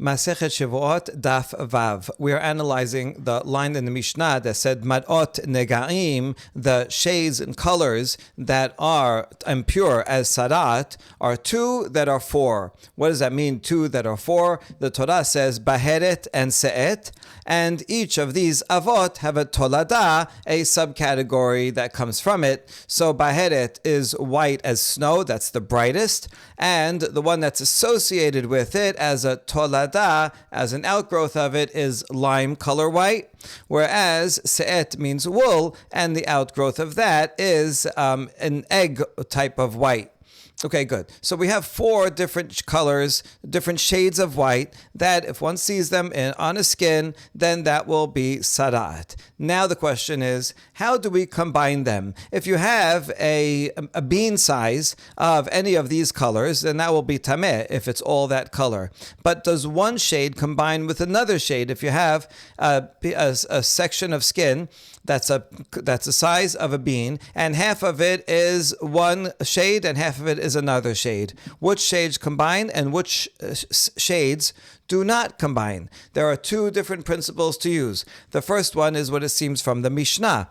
Masechet Shevuot Daf Vav. We are analyzing the line in the Mishnah that said Mar'ot Negaim, the shades and colors that are impure as Sarat, are two that are four. What does that mean, two that are four? The Torah says Baheret and Se'et, and each of these Avot have a Tolada, a subcategory that comes from it. So Baheret is white as snow, that's the brightest, and the one that's associated with it as a Tolada, as an outgrowth of it, is lime color white, whereas Se'et means wool, and the outgrowth of that is an egg type of white. Okay, good. So we have four different colors, different shades of white, that if one sees them on a skin, then that will be sarat. Now the question is, how do we combine them? If you have a bean size of any of these colors, then that will be tameh if it's all that color. But does one shade combine with another shade? If you have a section of skin that's the size of a bean, and half of it is one shade and half of it is another shade. Which shades combine and which shades do not combine? There are two different principles to use. The first one is what it seems from the Mishnah.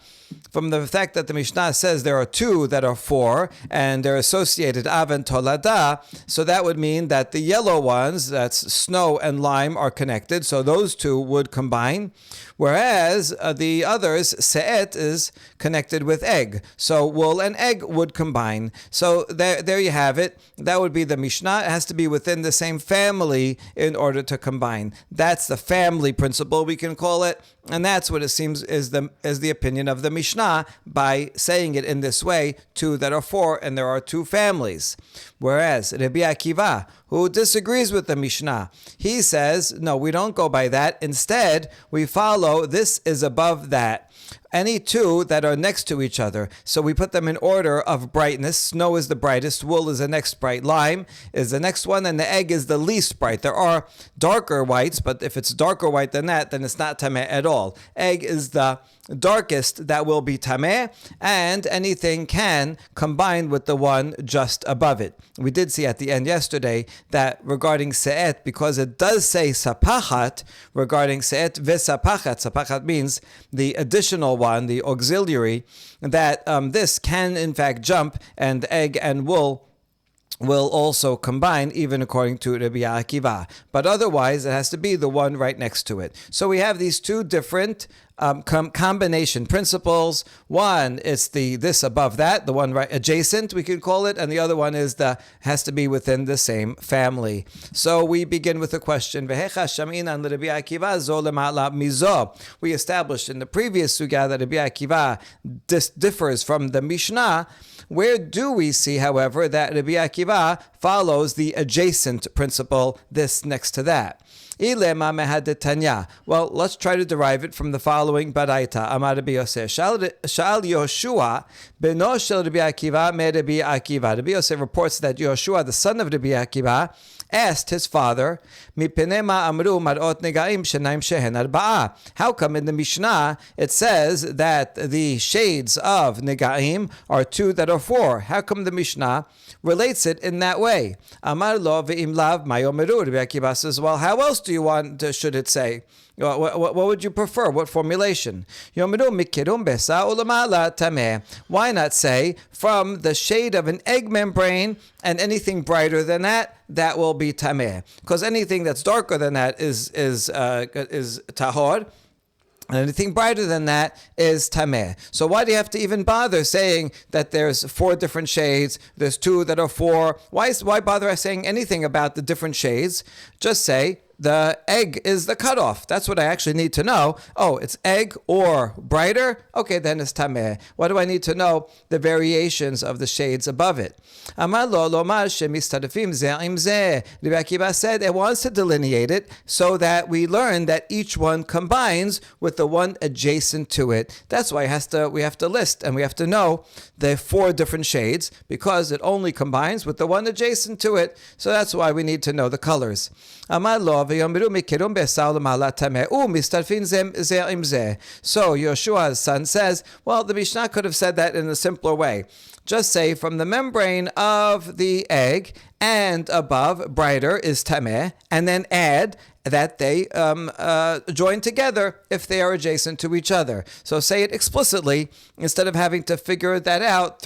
From the fact that the Mishnah says there are two that are four, and they're associated, Av and Tolada, so that would mean that the yellow ones, that's snow and lime, are connected, so those two would combine, whereas the others, Se'et, is connected with egg, so wool and egg would combine. So there you have it. That would be the Mishnah. It has to be within the same family in order to combine. That's the family principle, we can call it, and that's what it seems is the opinion of the Mishnah by saying it in this way, two that are four, and there are two families. Whereas Rabbi Akiva, who disagrees with the Mishnah, he says, no, we don't go by that. Instead, we follow this is above that. Any two that are next to each other. So we put them in order of brightness. Snow is the brightest, wool is the next bright, lime is the next one, and the egg is the least bright. There are darker whites, but if it's darker white than that, then it's not tameh at all. Egg is the darkest that will be tameh, and anything can combine with the one just above it. We did see at the end yesterday that regarding se'et, because it does say sapachat, regarding se'et vesapachat, sapachat means the additional one, the auxiliary, that this can in fact jump, and egg and wool will also combine, even according to Rabbi Akiva. But otherwise, it has to be the one right next to it. So we have these two different combination principles. One is this above that, the one right adjacent, we could call it, and the other one is has to be within the same family. So we begin with the question. We established in the previous sugya that Rabbi Akiva differs from the Mishnah. Where do we see, however, that Rabbi Akiva follows the adjacent principle, this next to that? Well, let's try to derive it from the following baraita. Amar Rabbi Yosef, Sha'al Yoshua beno shel Rabbi Akiva me Rabbi Akiva. Rabbi Yosef reports that Yoshua, the son of Rabbi Akiva, asked his father, how come in the Mishnah it says that the shades of negaim are two that are four? How come the Mishnah relates it in that way? Amar lo ve'im lav mayomeru. Rabbi Akiva says, well, how else do you want should it say? What would you prefer? What formulation? Why not say from the shade of an egg membrane, and anything brighter than that will be tameh? Because anything that's darker than that is tahor, and anything brighter than that is tameh. So why do you have to even bother saying that there's four different shades, there's two that are four? Why bother saying anything about the different shades? Just say the egg is the cutoff. That's what I actually need to know. Oh, it's egg or brighter? Okay, then it's tameh. What do I need to know? The variations of the shades above it. Amar lo lomar shemistadafim ze im ze. Rabbi Akiva said it wants to delineate it so that we learn that each one combines with the one adjacent to it. That's why we have to list, and we have to know the four different shades, because it only combines with the one adjacent to it. So that's why we need to know the colors. Amar lo so Yoshua's son says, well, the Mishnah could have said that in a simpler way. Just say from the membrane of the egg and above brighter is tameh, and then add that they join together if they are adjacent to each other. So say it explicitly instead of having to figure that out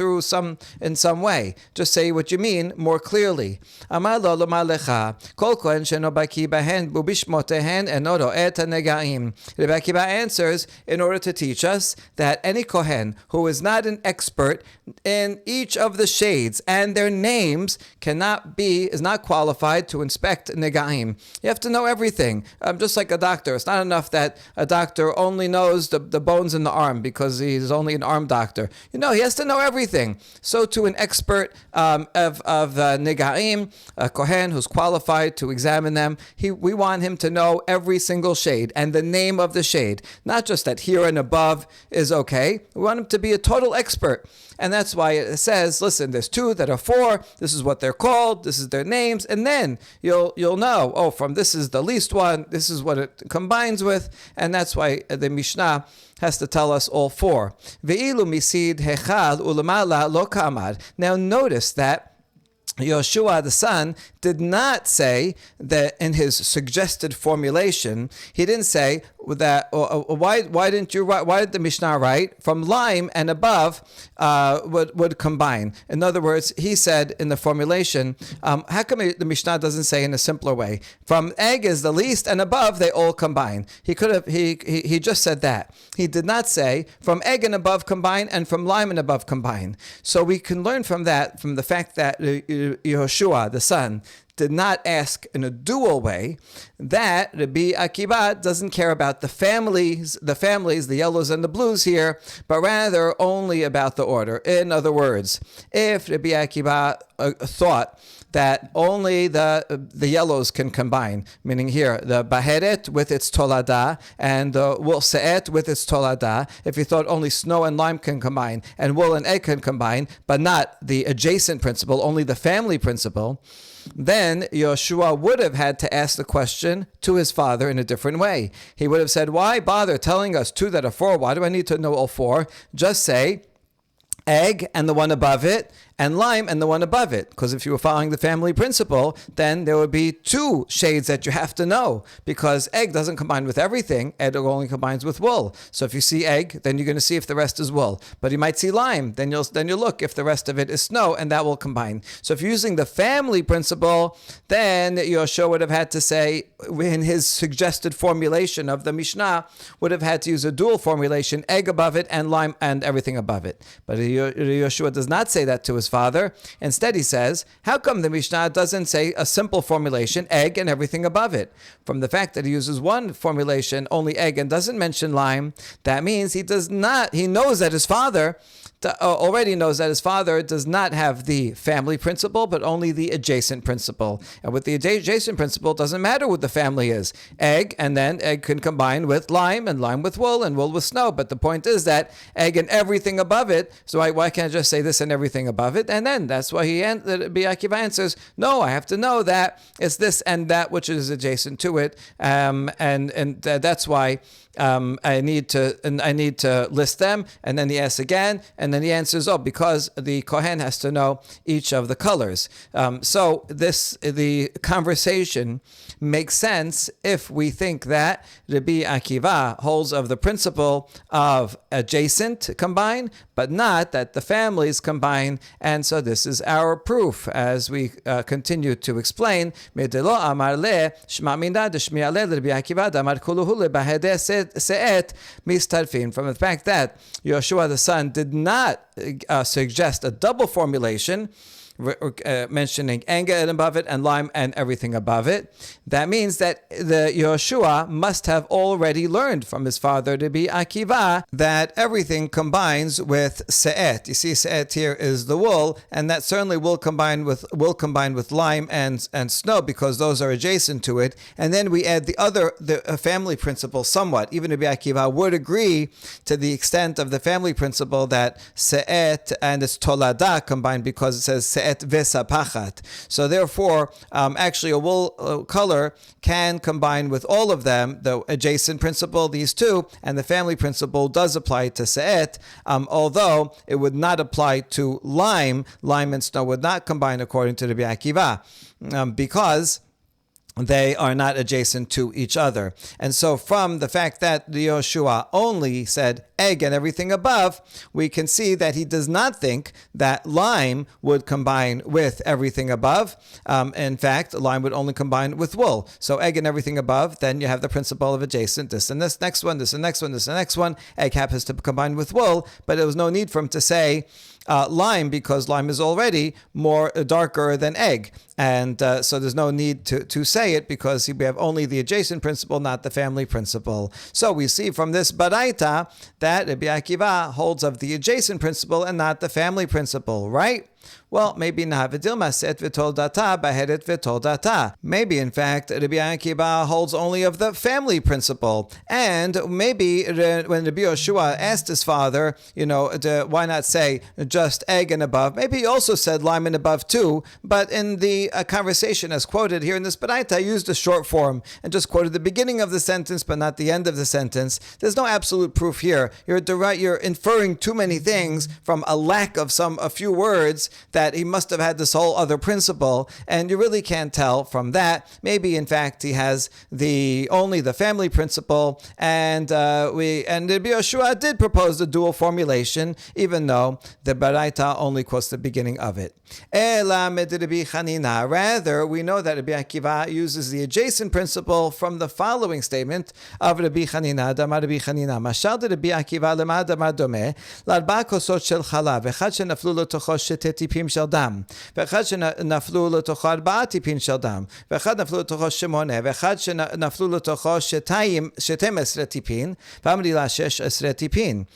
in some way. Just say what you mean more clearly. Amar lo lomar lecha, kol kohen sheno baki bahen ubishmotehen eno ro'eh et hanegaim. Rabbi Akiva answers in order to teach us that any kohen who is not an expert in each of the shades and their names is not qualified to inspect negaim. You have to know everything. Just like a doctor. It's not enough that a doctor only knows the bones in the arm because he's only an arm doctor. He has to know everything. So to an expert of negaim, a kohen who's qualified to examine them, we want him to know every single shade and the name of the shade. Not just that here and above is okay. We want him to be a total expert. And that's why it says, listen, there's two that are four. This is what they're called. This is their names. And then you'll know, from this is the least one. This is what it combines with. And that's why the Mishnah has to tell us all four. Ve'ilu misid hechal ulamala lo kamad. Now notice that Yoshua the son did not say that in his suggested formulation. He didn't say that. Why didn't you write? Why did the Mishnah write from lime and above would combine? In other words, he said in the formulation. How come the Mishnah doesn't say in a simpler way? From egg is the least and above they all combine. He could have. He just said that. He did not say from egg and above combine and from lime and above combine. So we can learn from that, from the fact that Yehoshua the son did not ask in a dual way, that Rabbi Akiva doesn't care about the families, the yellows and the blues here, but rather only about the order. In other words, if Rabbi Akiva thought that only the yellows can combine, meaning here, the baheret with its tolada and the wool se'et with its tolada, if he thought only snow and lime can combine and wool and egg can combine, but not the adjacent principle, only the family principle, then Yoshua would have had to ask the question to his father in a different way. He would have said, why bother telling us two that are four? Why do I need to know all four? Just say egg and the one above it, and lime and the one above it. Because if you were following the family principle, then there would be two shades that you have to know, because egg doesn't combine with everything. Egg only combines with wool. So if you see egg, then you're going to see if the rest is wool. But you might see lime, then you'll look if the rest of it is snow, and that will combine. So if you're using the family principle, then Yoshua would have had to say, in his suggested formulation of the Mishnah, would have had to use a dual formulation, egg above it and lime and everything above it. But Yoshua does not say that to his father. Instead, he says, how come the Mishnah doesn't say a simple formulation, egg and everything above it? From the fact that he uses one formulation, only egg, and doesn't mention lime, that means he knows that his father already knows that his father does not have the family principle, but only the adjacent principle. And with the adjacent principle, it doesn't matter what the family is. Egg, and then egg can combine with lime, and lime with wool, and wool with snow. But the point is that egg and everything above it, so why can't I just say this and everything above it? And then that's why Rabbi Akiva answers, no, I have to know that it's this and that which is adjacent to it. And that's why I need to list them. And then he asks again, and then he answers, because the Kohen has to know each of the colors. So the conversation makes sense if we think that Rabbi Akiva holds of the principle of adjacent combine, but not that the families combine. And so this is our proof as we continue to explain. From the fact that Yoshua the son did not suggest a double formulation, mentioning anger and above it and lime and everything above it, that means that the Yoshua must have already learned from his father Rabbi Akiva that everything combines with se'et. You see, se'et here is the wool, and that certainly will combine with lime and snow, because those are adjacent to it. And then we add the family principle somewhat. Even Rabbi Akiva would agree to the extent of the family principle that se'et and its tolada combine, because it says se'et se'et vesapachat. So therefore, actually a wool color can combine with all of them. The adjacent principle, these two, and the family principle does apply to se'et, although it would not apply to lime. Lime and snow would not combine according to Rabbi Akiva, because they are not adjacent to each other. And so from the fact that Yoshua only said egg and everything above, we can see that he does not think that lime would combine with everything above. In fact, lime would only combine with wool. So egg and everything above, then you have the principle of adjacent, this and this next one, this and next one, this and next one. Egg happens to combine with wool, but there was no need for him to say lime, because lime is already more darker than egg. And so there's no need to say it, because we have only the adjacent principle, not the family principle. So we see from this baraita that Rabbi Akiva holds of the adjacent principle and not the family principle, right? Well, maybe Nahavidilma set v'toldata baheret v'toldata. Maybe, in fact, Rabbi Akiva holds only of the family principle. And maybe when Rabbi Yoshua asked his father, why not say just egg and above? Maybe he also said lime and above too. But in the conversation as quoted here in this baraita, I used a short form and just quoted the beginning of the sentence, but not the end of the sentence. There's no absolute proof here. You're inferring too many things from a lack of a few words, that he must have had this whole other principle, and you really can't tell from that. Maybe in fact he has only the family principle, and Rabbi Yoshua did propose the dual formulation, even though the baraita only quotes the beginning of it. Rather, we know that Rabbi Akiva uses the adjacent principle from the following statement of Rabbi Chanina. Damar Rabbi Chanina, Mashal de Rabbi Akiva lema damar domeh, l'arba kosot shel chalav, echad shenaflu letocho shete tipim shel dam, ve'echad shenaflu letocho arba'a tipim shel dam, ve'echad naflu letocho shemone, ve'echad shenaflu letocho shetem esre tipin, ve'amri la shesh esre tipin.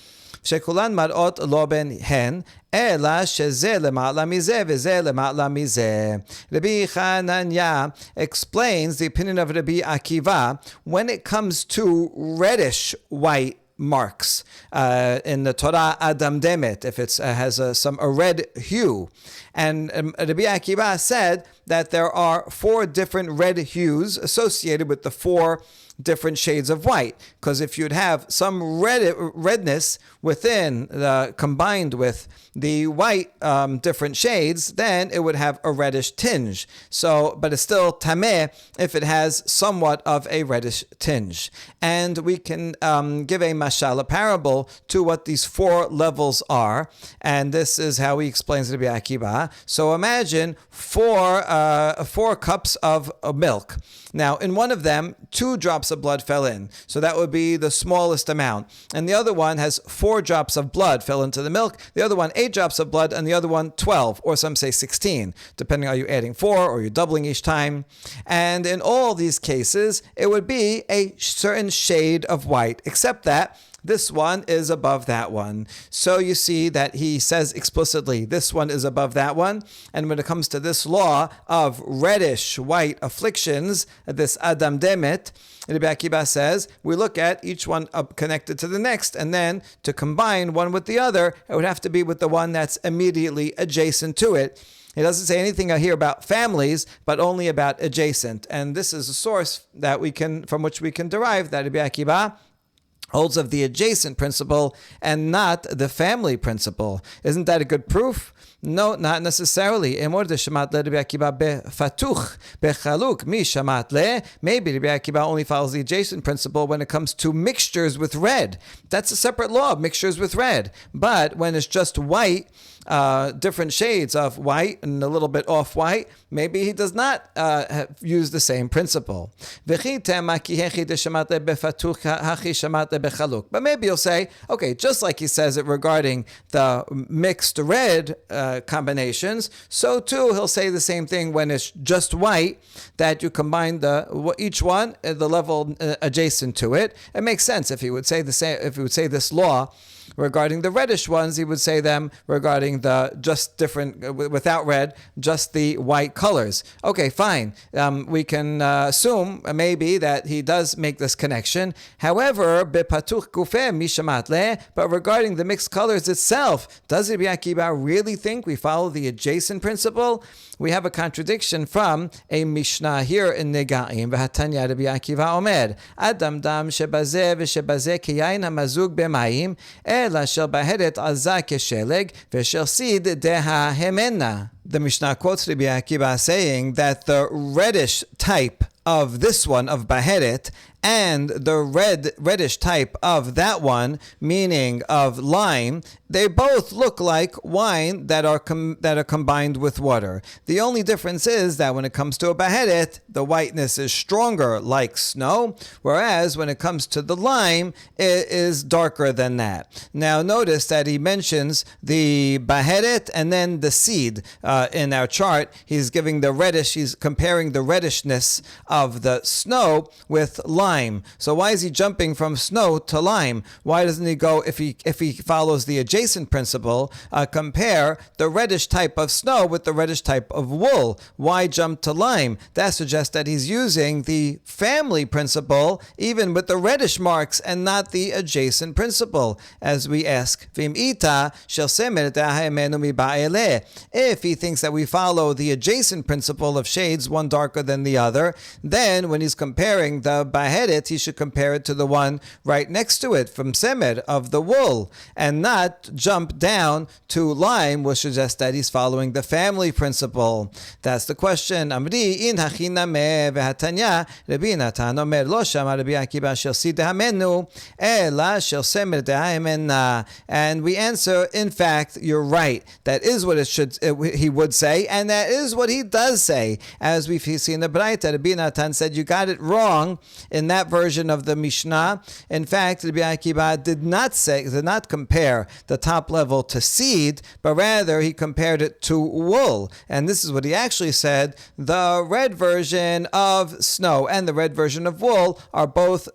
שכולן מראות לא הן, אלא שזה למעלה מזה וזה למעלה מזה. Rabbi Hananya explains the opinion of Rabbi Akiva when it comes to reddish white marks in the Torah Adam Demet, if it has a red hue. And Rabbi Akiva said that there are 4 different red hues associated with the 4 different shades of white, because if you'd have some redness within combined with the white different shades, then it would have a reddish tinge. So, but it's still tameh if it has somewhat of a reddish tinge. And we can give a mashal, a parable, to what these 4 levels are, and this is how he explains Rabbi Akiva. So imagine 4 cups of milk. Now, in one of them, 2 drops of blood fell in. So that would be the smallest amount. And the other one has 4 drops of blood fell into the milk. The other one, 8 drops of blood, and the other one, 12, or some say 16, depending on you adding 4 or you're doubling each time. And in all these cases, it would be a certain shade of white, except that this one is above that one. So you see that he says explicitly, this one is above that one. And when it comes to this law of reddish white afflictions, this Adam Demet, Rabbi Akiva says, we look at each one connected to the next, and then to combine one with the other, it would have to be with the one that's immediately adjacent to it. He doesn't say anything here about families, but only about adjacent. And this is a source that from which we can derive that Rabbi Akiva holds of the adjacent principle and not the family principle. Isn't that a good proof? No, not necessarily. Maybe Rabbi Akiva only follows the adjacent principle when it comes to mixtures with red. That's a separate law, mixtures with red. But when it's just white, different shades of white and a little bit off-white, maybe he does not use the same principle. But maybe you'll say, okay, just like he says it regarding the mixed red combinations, so too he'll say the same thing when it's just white, that you combine each one at the level adjacent to it. It makes sense if he would say the same, if he would say this law Regarding the reddish ones, he would say them regarding the just different, without red, just the white colors. Okay, fine. We can assume maybe that he does make this connection. However, bepatuch gufeh mishamat le, but regarding the mixed colors itself, does Rabbi Akiva really think we follow the adjacent principle? We have a contradiction from a Mishnah here in Negaim. V'hatanya Rabbi Akiva omer, Adam dam shebazeh v'shebazeh kiyayin hamazug b'mayim, ela shel baheret azah kesheleg, v'shel sid deha hemena. The Mishnah quotes Rabbi Akiva saying that the reddish type of this one, of Baheret, and the reddish type of that one, meaning of lime, they both look like wine that are combined with water. The only difference is that when it comes to a Baheret, the whiteness is stronger like snow, whereas when it comes to the lime, it is darker than that. Now notice that he mentions the Baheret and then the seed in our chart. He's giving the reddish, he's comparing the reddishness of the snow with lime. So why is he jumping from snow to lime? Why doesn't he go, if he follows the adjacent principle, compare the reddish type of snow with the reddish type of wool? Why jump to lime? That suggests that he's using the family principle even with the reddish marks and not the adjacent principle. As we ask, if he thinks that we follow the adjacent principle of shades, one darker than the other, then when he's comparing the Baheret, he should compare it to the one right next to it from Semer of the wool, and not jump down to lime, which suggests that he's following the family principle. That's the question. Amri in hachiname v'hatanya Rabbi Natan omer lo shama Rabbi Akiva shel sid dehamenu ela shel Semer dehamena. And we answer, in fact, you're right. That is what he would say, and that is what he does say. As we've seen in the Braita, Rabbi Natan said you got it wrong in that version of the Mishnah. In fact, Rabbi Akiva did not compare the top level to seed, but rather he compared it to wool. And this is what he actually said: the red version of snow and the red version of wool are both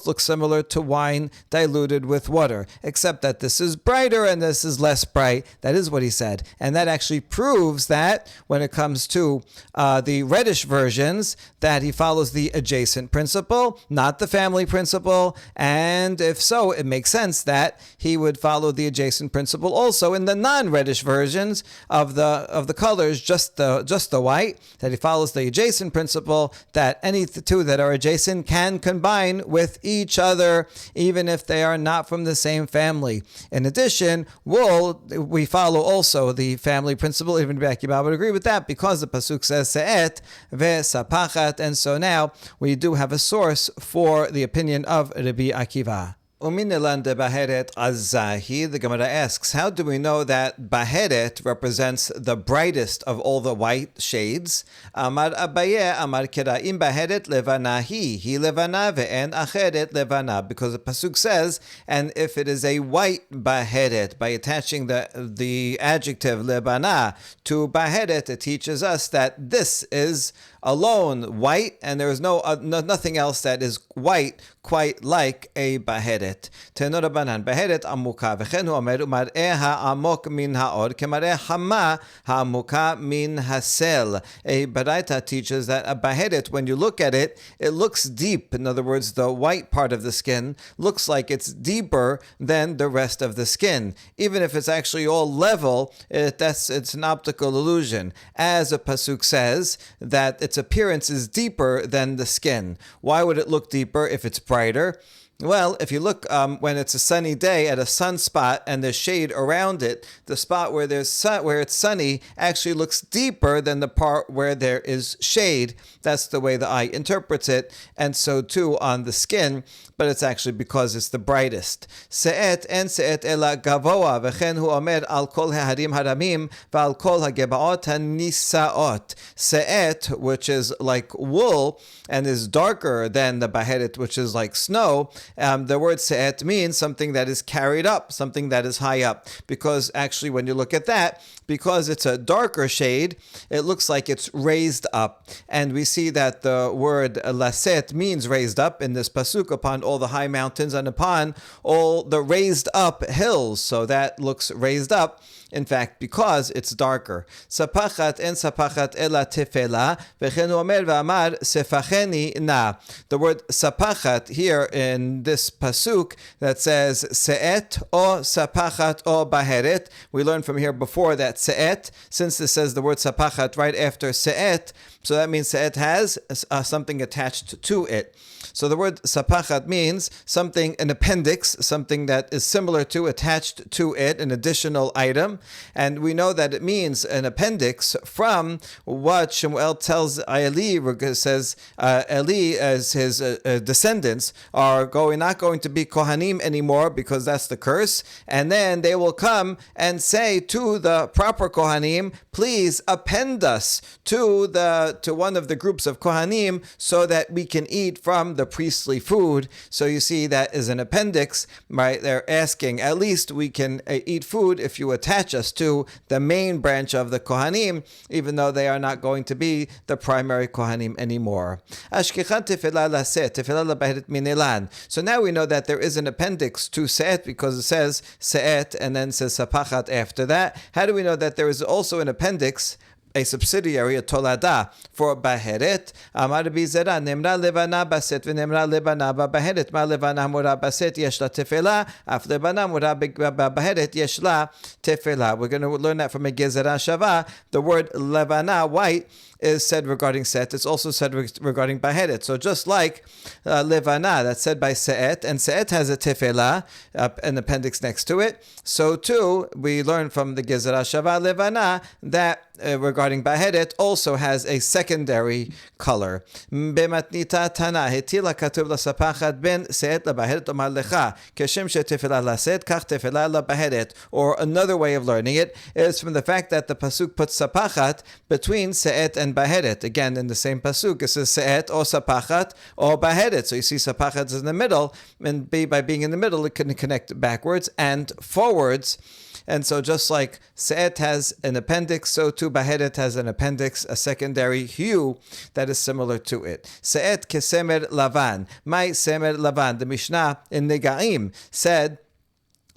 look similar to wine diluted with water, except that this is brighter and this is less bright. That is what he said, and that actually proves that when it comes to the reddish versions, that he follows the adjacent principle, not the family principle. And if so, it makes sense that he would follow the adjacent principle also in the non-reddish versions of the colors, just the white, that he follows the adjacent principle, that any two that are adjacent can combine with each other even if they are not from the same family. In addition, wool, we follow also the family principle. Even Rabbi Akiva would agree with that, because the pasuk says se'et ve'sapachat, and so now we do have a source for the opinion of Rabbi Akiva. Uminelan de Baheret Azahi, the Gemara asks, how do we know that Baheret represents the brightest of all the white shades? Amar Abaye, Amar Kera'im Baheret Levana hi Levana ve'en Acheret Levana, because the pasuk says, and if it is a white Baheret, by attaching the adjective Levana to Baheret, it teaches us that this is alone white, and there is nothing else that is white quite like a Baheret. Teno Rabbanan, Baheret amuka, v'chen hu omer umar'eh ha'amok min ha'or, kemar'eh hama ha'amuka min hasel. A Baraita teaches that a Baheret, when you look at it, it looks deep. In other words, the white part of the skin looks like it's deeper than the rest of the skin. Even if it's actually all level, it's an optical illusion. As a pasuk says, that its appearance is deeper than the skin. Why would it look deeper if it's brighter? Well, if you look when it's a sunny day at a sunspot and there's shade around it, the spot where it's sunny actually looks deeper than the part where there is shade. That's the way the eye interprets it, and so too on the skin, but it's actually because it's the brightest. Se'et en se'et ela gavoa, v'chen hu omer al kol ha'harim haramim v'al kol ha'gebaot ha'nisaot. Se'et, which is like wool and is darker than the Baheret, which is like snow, The word se'et means something that is carried up, something that is high up. Because actually, when you look at that, because it's a darker shade, it looks like it's raised up. And we see that the word laset means raised up in this pasuk, upon all the high mountains and upon all the raised up hills. So that looks raised up, in fact, because it's darker. Sapachat en sapachat ela tefela, v'chen omer v'amar sefacheni na. The word sapachat here in this pasuk that says se'et o sapachat o baheret. We learned from here before that se'et, since this says the word sapachat right after se'et, so that means se'et has something attached to it. So the word sapachat means something, an appendix, something that is similar to, attached to it, an additional item. And we know that it means an appendix from what Shemuel tells Eli, says Eli as his descendants are not going to be Kohanim anymore because that's the curse. And then they will come and say to the proper Kohanim, please append us to one of the groups of Kohanim so that we can eat from the priestly food. So you see that is an appendix, right? They're asking, at least we can eat food if you attach us to the main branch of the Kohanim, even though they are not going to be the primary Kohanim anymore. So now we know that there is an appendix to Se'et because it says Se'et and then says Sapachat after that. How do we know that there is also an appendix, a subsidiary, a tolada for baheret? Amar bizera nemra levana baset v'nemra levana baheret. Ma levana mura baset yesh la tefela, af levana mura baheret yesh la tefela. We're going to learn that from a gezerah shava. The word levana, white, is said regarding Se'et. It's also said regarding Baheret. So just like Levana, that's said by Se'et, and Se'et has a Tefela, an appendix next to it, so too, we learn from the Gezerah Shava Levana that regarding Baheret also has a secondary color. Bematnita Tana, Hetila Katuv La Sapachat Ben Se'et La Baheret Omar Lecha, Keshem She Tefela La Se'et, Kach Tefela La Baheret. Or another way of learning it is from the fact that the Pasuk puts Sapachat between Se'et and Baheret. Again, in the same pasuk, it says Se'et or Sapachat or Baheret. So you see Sapachat is in the middle, and by being in the middle, it can connect backwards and forwards. And so just like Se'et has an appendix, so too Baheret has an appendix, a secondary hue that is similar to it. Se'et kesemer lavan. My semer lavan. The Mishnah in Negaim said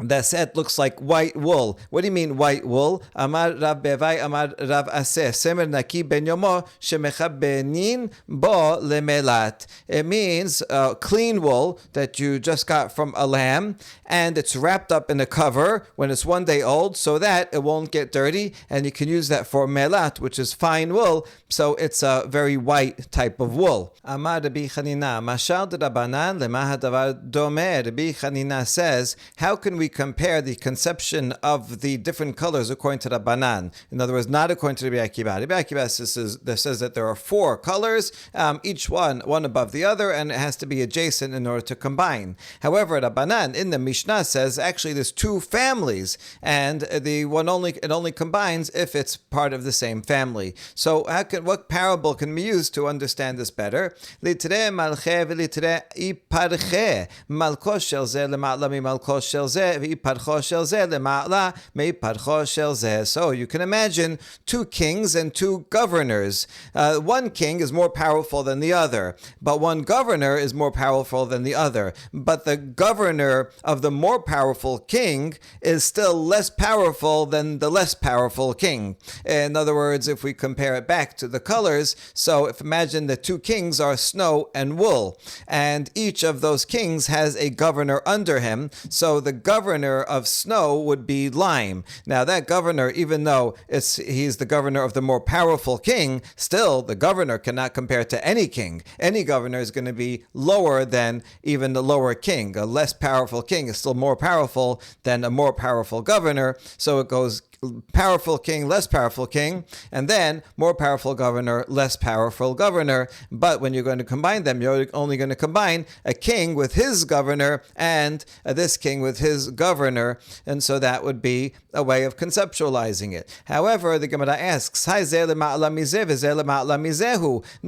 that Se'et looks like white wool. What do you mean white wool? Amar Rav Bevai, Amar Rav Aseh, Semer Naki Ben Yomo, Shemechabenin Bo Lemelat. It means clean wool that you just got from a lamb, and it's wrapped up in a cover when it's 1 day old so that it won't get dirty, and you can use that for melat, which is fine wool, so it's a very white type of wool. Amar Rabbi Chanina, Mashal de Rabbanan Lema Hadavar Domer. Rabbi Chanina says, how can we compare the conception of the different colors according to Rabbanan? In other words, not according to Rabbi Akiva. Rabbi Akiva says that there are 4 colors, each one above the other, and it has to be adjacent in order to combine. However, Rabbanan in the Mishnah says actually there's 2 families, and it only combines if it's part of the same family. So what parable can we use to understand this better? Litre malche v'litre iparche. Malko shel zeh lema'la mi malko shel zeh. So you can imagine 2 kings and 2 governors. One king is more powerful than the other, but one governor is more powerful than the other. But the governor of the more powerful king is still less powerful than the less powerful king. In other words, if we compare it back to the colors, so if imagine the 2 kings are snow and wool, and each of those kings has a governor under him, so the governor of snow would be lime. Now that governor, even though he's the governor of the more powerful king, still the governor cannot compare to any king. Any governor is going to be lower than even the lower king. A less powerful king is still more powerful than a more powerful governor. So it goes powerful king, less powerful king, and then more powerful governor, less powerful governor. But when you're going to combine them, you're only going to combine a king with his governor and this king with his governor, and so that would be a way of conceptualizing it. However, the Gemara asks,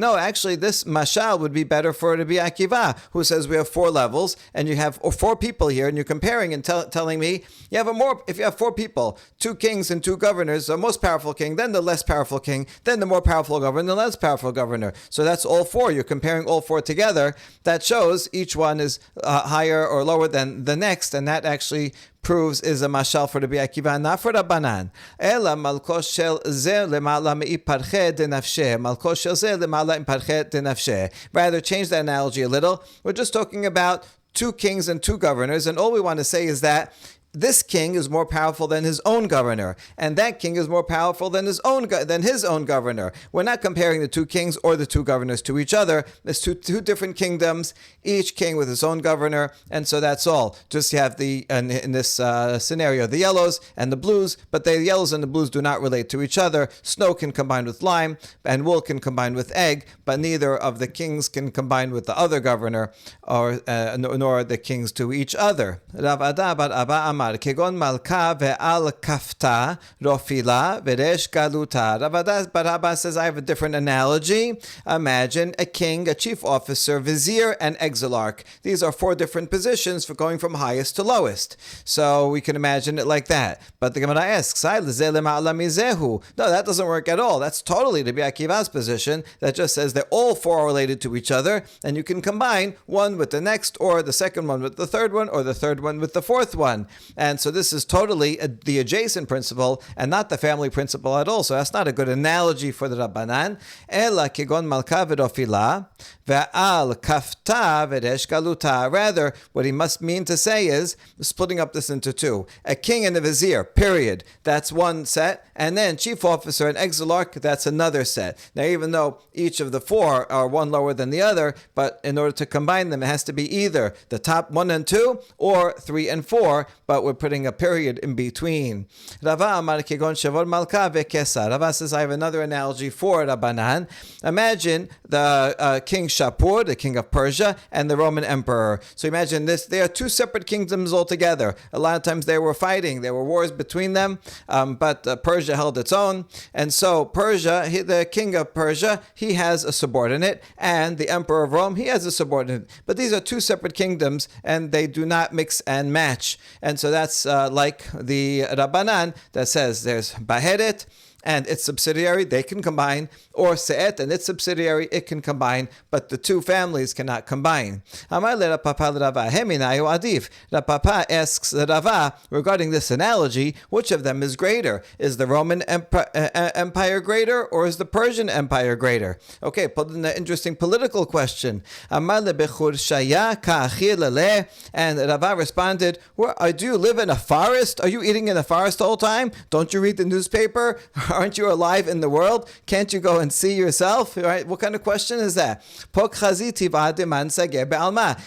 no, actually this mashal would be better for Rabbi Akiva, who says we have 4 levels, and you have 4 people here, and you're comparing and telling me you have if you have 4 people, 2 kings and 2 governors, the most powerful king, then the less powerful king, then the more powerful governor, the less powerful governor. So that's all 4. You're comparing all 4 together. That shows each one is higher or lower than the next, and that actually proves is a mashal for Rabbi Akiva, not for Rabbanan. Ela malko shel zeh lemala meiparche denafsheh. Malko shel zeh lemala meiparche denafsheh. Rather, change that analogy a little. We're just talking about 2 kings and 2 governors, and all we want to say is that this king is more powerful than his own governor, and that king is more powerful than his own governor. We're not comparing the 2 kings or the 2 governors to each other. There's two different kingdoms, each king with his own governor, and so that's all. Just you have in this scenario, the yellows and the blues, but the yellows and the blues do not relate to each other. Snow can combine with lime, and wool can combine with egg, but neither of the kings can combine with the other governor, nor the kings to each other. Rav Ada bar Abba Kegon Malka ve'al kafta rofila ve'resh galuta. Rav Ada bar Abba says, I have a different analogy. Imagine a king, a chief officer, vizier, and exilarch. These are 4 different positions for going from highest to lowest. So we can imagine it like that. But the Gemara asks, no, that doesn't work at all. That's totally Rabbi Akiva's position. That just says that all 4 are related to each other, and you can combine one with the next, or the second one with the third one, or the third one with the 4th one. And so this is totally the adjacent principle and not the family principle at all. So that's not a good analogy for the Rabbanan. Ela kegon malka v'rofila ve'al kafta v'resh galuta. Rather, what he must mean to say is, splitting up this into 2. A king and a vizier, period. That's one set. And then chief officer and exilarch, that's another set. Now, even though each of the 4 are one lower than the other, but in order to combine them, it has to be either the top 1 and 2 or 3 and 4, but we're putting a period in between. Rava amar kegon shavor malka ve'kesar. Rava says, I have another analogy for Rabbanan. Imagine the King Shapur, the king of Persia, and the Roman emperor. So imagine this, they are 2 separate kingdoms altogether. A lot of times they were fighting, there were wars between them, but Persia held its own. And so Persia, the king of Persia, he has a subordinate, and the emperor of Rome, he has a subordinate. But these are 2 separate kingdoms, and they do not mix and match. And so that's like the Rabbanan that says there's Baheret and its subsidiary, they can combine, or Se'et and its subsidiary, it can combine, but the 2 families cannot combine. Amar le Papa Rava, Heminayu Adif. Papa asks the Rava, regarding this analogy, which of them is greater? Is the Roman Empire greater, or is the Persian Empire greater? Okay, put in an interesting political question. Amar le Bechur Shaya Ka'achir lele. And Rava responded, do you live in a forest? Are you eating in a forest the whole time? Don't you read the newspaper? Aren't you alive in the world? Can't you go and see yourself? Right? What kind of question is that?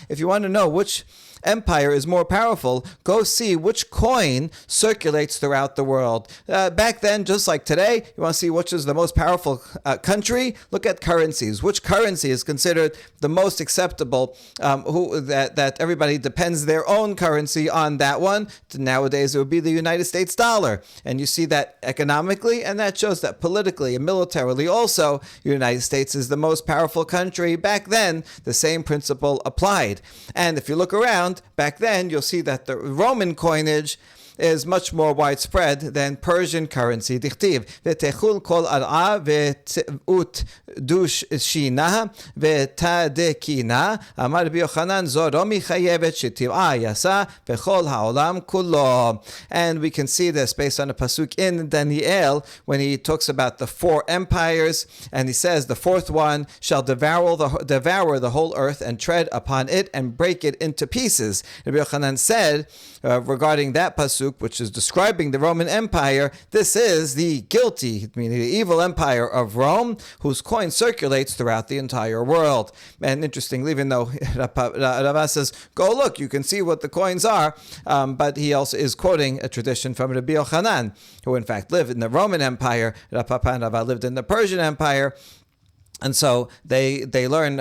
If you want to know which empire is more powerful, go see which coin circulates throughout the world. Back then, just like today, you want to see which is the most powerful country? Look at currencies. Which currency is considered the most acceptable? That everybody depends their own currency on that one. Nowadays, it would be the United States dollar. And you see that economically, and that shows that politically and militarily also, the United States is the most powerful country. Back then, the same principle applied. And if you look around, back then, you'll see that the Roman coinage is much more widespread than Persian currency. Dichtiv v'techul kol ar'a v'ut dush shina v'tadekina amar Rabbi Yochanan zo romi chayevet shetiv'a yasa v'chol ha'olam kulo. And we can see this based on a pasuk in Daniel when he talks about the 4 empires, and he says the 4th one shall devour the whole earth and tread upon it and break it into pieces. Rabbi Yochanan said regarding that pasuk, which is describing the Roman Empire, this is the guilty, meaning the evil empire of Rome, whose coin circulates throughout the entire world. And interestingly, even though Rava says, go look, you can see what the coins are, but he also is quoting a tradition from Rabbi Yochanan, who in fact lived in the Roman Empire. Papa and Rava lived in the Persian Empire. And so they learn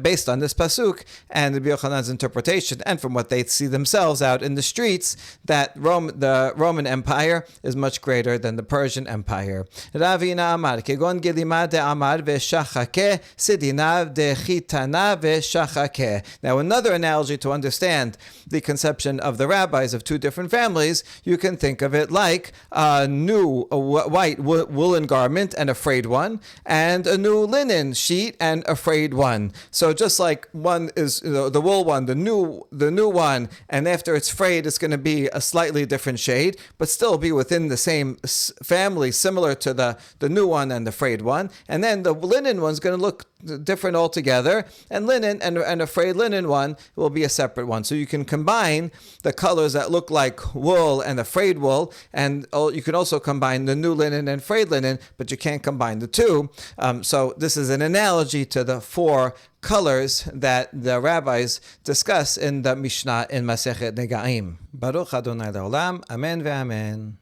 based on this pasuk and Rabbi Yochanan's interpretation, and from what they see themselves out in the streets, that the Roman Empire is much greater than the Persian Empire. Ravina Amar kegon gilima de Amar ve'shachake sidina de chitana ve'shachake. Now, another analogy to understand the conception of the rabbis of two different families, you can think of it like a new white woolen garment and a frayed one, and a new linen sheet and a frayed one. So just like one is the wool one, the new one, and after it's frayed, it's going to be a slightly different shade, but still be within the same family, similar to the new one and the frayed one. And then the linen one's going to look different altogether, and linen and a frayed linen one will be a separate one. So you can combine the colors that look like wool and the frayed wool, and you can also combine the new linen and frayed linen, but you can't combine the two. So this is an analogy to the four colors that the rabbis discuss in the Mishnah in Masechet Negaim. Baruch Adonai Le'olam, Amen ve'amen.